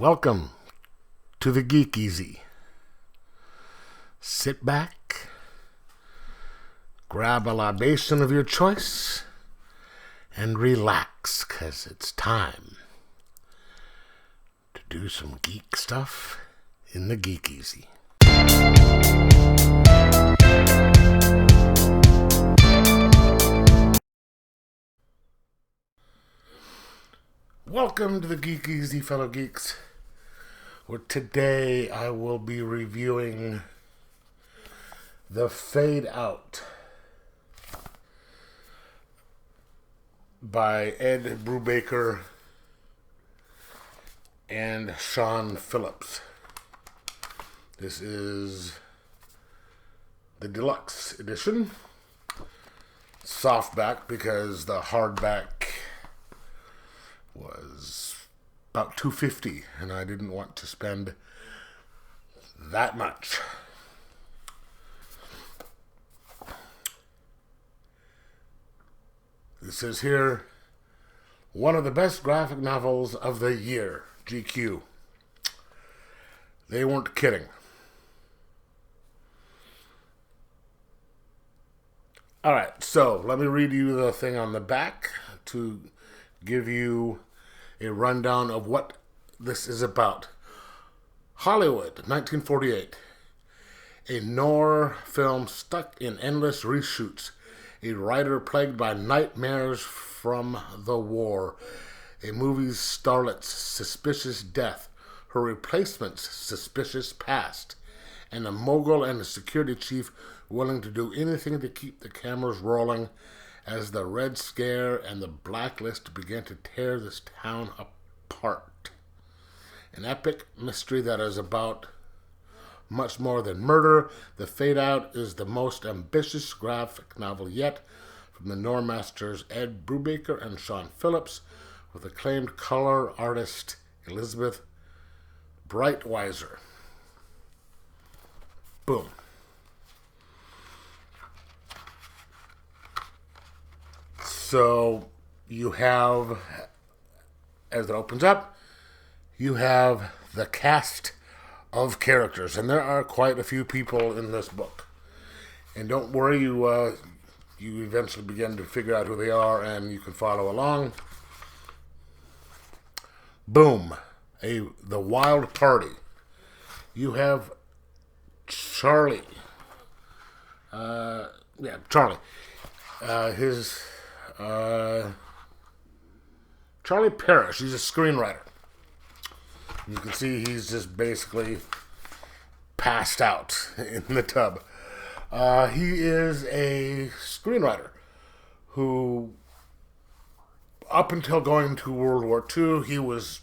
Welcome to the Geek Easy. Sit back, grab a libation of your choice, and relax, 'cause it's time to do some geek stuff in the Geek Easy. Welcome to the Geek Easy, fellow geeks, where today I will be reviewing The Fade Out by Ed Brubaker and Sean Phillips. This is the deluxe edition, softback, because the hardback was about $2.50 and I didn't want to spend that much. It says here, one of the best graphic novels of the year, GQ. They weren't kidding. Alright, so let me read you the thing on the back to give you a rundown of what this is about. Hollywood, 1948. A noir film stuck in endless reshoots. A writer plagued by nightmares from the war. A movie starlet's suspicious death. Her replacement's suspicious past. And a mogul and a security chief willing to do anything to keep the cameras rolling as the Red Scare and the Blacklist began to tear this town apart. An epic mystery that is about much more than murder. The Fade Out is the most ambitious graphic novel yet from the noir masters Ed Brubaker and Sean Phillips, with acclaimed color artist Elizabeth Breitweiser. Boom. So you have, as it opens up, you have the cast of characters, and there are quite a few people in this book. And don't worry, you eventually begin to figure out who they are, and you can follow along. Boom, the Wild Party. You have Charlie. Charlie. Charlie Parrish. He's a screenwriter. You can see he's just basically passed out in the tub. He is a screenwriter who, up until going to World War II, he was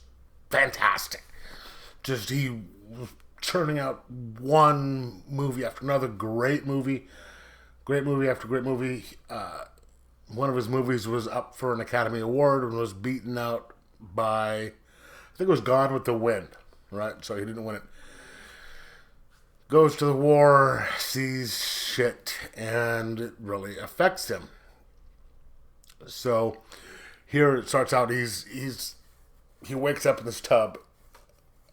fantastic. He was churning out one movie after another, great movie after great movie. One of his movies was up for an Academy Award and was beaten out by, I think it was Gone with the Wind, right? So he didn't win it. Goes to the war, sees shit, and it really affects him. So here it starts out, he wakes up in this tub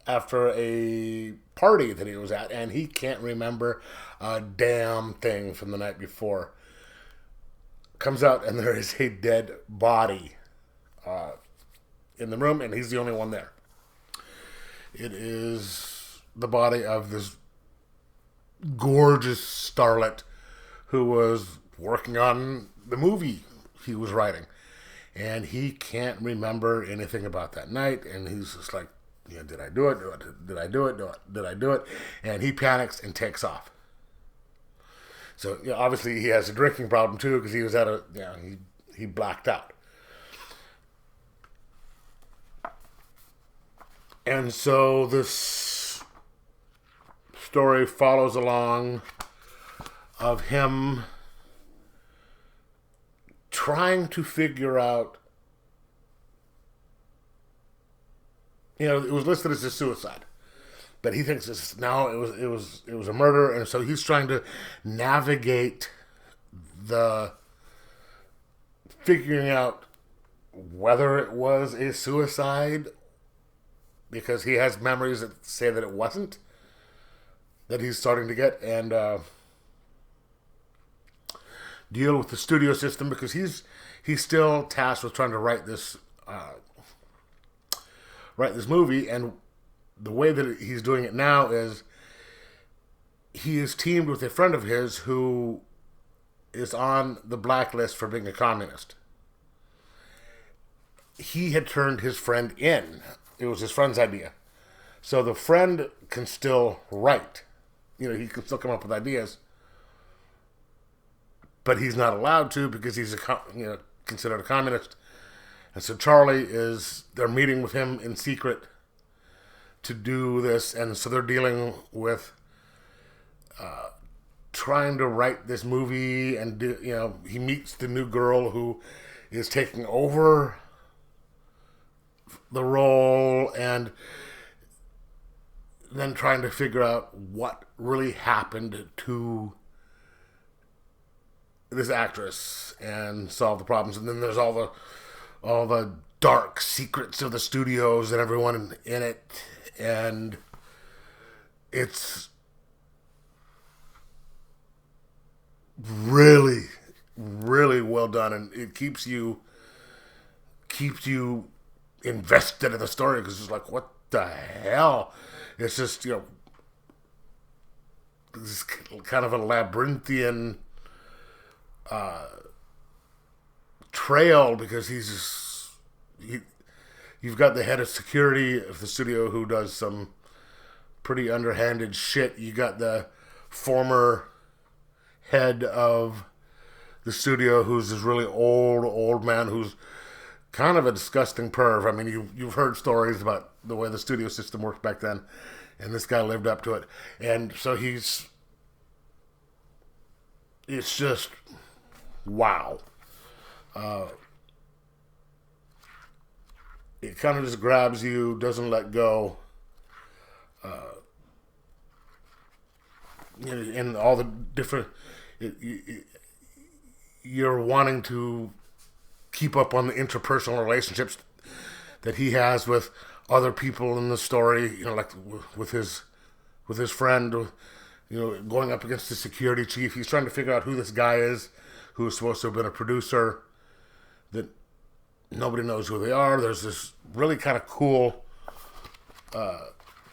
after a party that he was at, and he can't remember a damn thing from the night before. Comes out, and there is a dead body in the room, and he's the only one there. It is the body of this gorgeous starlet who was working on the movie he was writing. And he can't remember anything about that night, and he's just like, did I do it? Did I do it? Did I do it? And he panics and takes off. So, obviously he has a drinking problem too, because he was at he blacked out. And so this story follows along of him trying to figure out, it was listed as a suicide. But he thinks it was a murder, and so he's trying to navigate the figuring out whether it was a suicide because he has memories that say that it wasn't, that he's starting to get, and deal with the studio system, because he's still tasked with trying to write this movie, and the way that he's doing it now is he is teamed with a friend of his who is on the blacklist for being a communist. He had turned his friend in. It was his friend's idea. So the friend can still write. He can still come up with ideas. But he's not allowed to because he's considered a communist. And so they're meeting with him in secret to do this. And so they're dealing with trying to write this movie, and he meets the new girl who is taking over the role, and then trying to figure out what really happened to this actress and solve the problems. And then there's all the dark secrets of the studios and everyone in it, and it's really, really well done, and it keeps you invested in the story, because it's like, what the hell? It's just, this kind of a labyrinthian trail, because you've got the head of security of the studio who does some pretty underhanded shit. You got the former head of the studio who's this really old man who's kind of a disgusting perv. I mean, you've heard stories about the way the studio system worked back then, and this guy lived up to it. And so it's just, wow. It kind of just grabs you, doesn't let go. And all the different, you're wanting to keep up on the interpersonal relationships that he has with other people in the story, like with his friend, going up against the security chief. He's trying to figure out who this guy is, who is supposed to have been a producer, that nobody knows who they are. There's this really kind of cool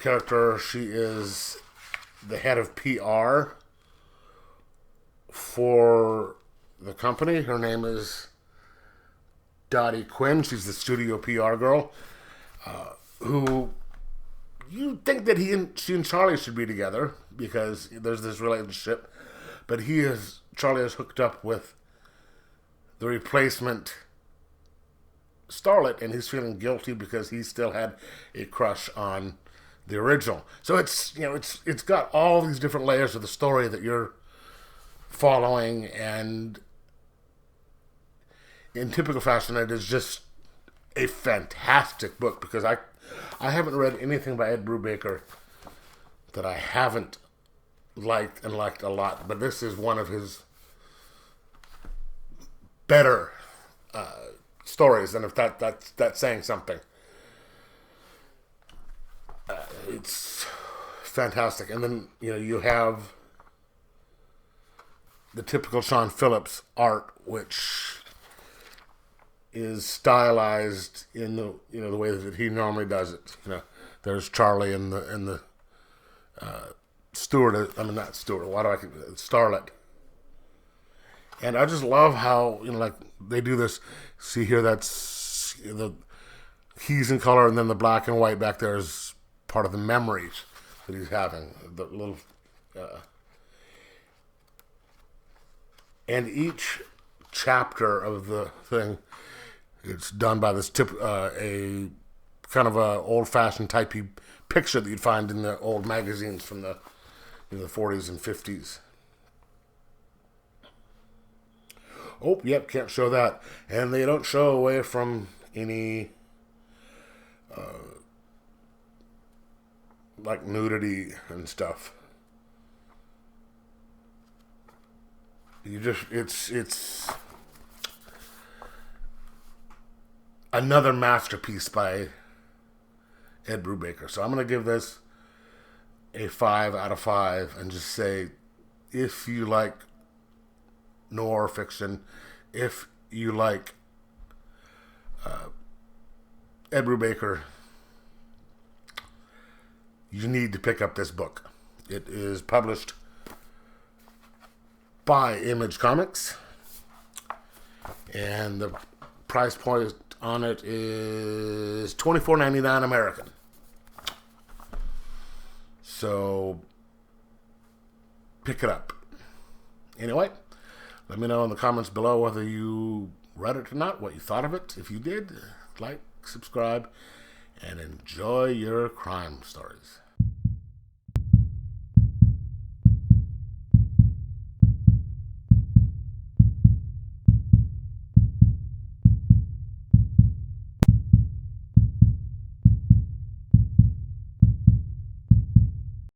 character. She is the head of PR for the company. Her name is Dottie Quinn. She's the studio PR girl, who you think that she and Charlie should be together because there's this relationship, but Charlie is hooked up with the replacement starlet, and he's feeling guilty because he still had a crush on the original. So it's got all these different layers of the story that you're following, and in typical fashion, it is just a fantastic book, because I haven't read anything by Ed Brubaker that I haven't liked a lot, but this is one of his better stories, and if that's saying something. It's fantastic. And then you have the typical Sean Phillips art, which is stylized in the the way that he normally does it. There's Charlie and the steward. I mean, not steward. Why do I keep starlet? And I just love how like they do this. See here, that's he's in color, and then the black and white back there is part of the memories that he's having. The little and each chapter of the thing, it's done by this a kind of a old-fashioned typey picture that you'd find in the old magazines from the 40s and 50s. Oh, yep, can't show that. And they don't show away from any like nudity and stuff. It's another masterpiece by Ed Brubaker. So I'm going to give this a 5 out of 5 and just say, if you like noir fiction, if you like Ed Brubaker, you need to pick up this book. It is published by Image Comics, and the price point on it is $24.99 American. So pick it up. Anyway, let me know in the comments below whether you read it or not, what you thought of it. If you did, like, subscribe, and enjoy your crime stories.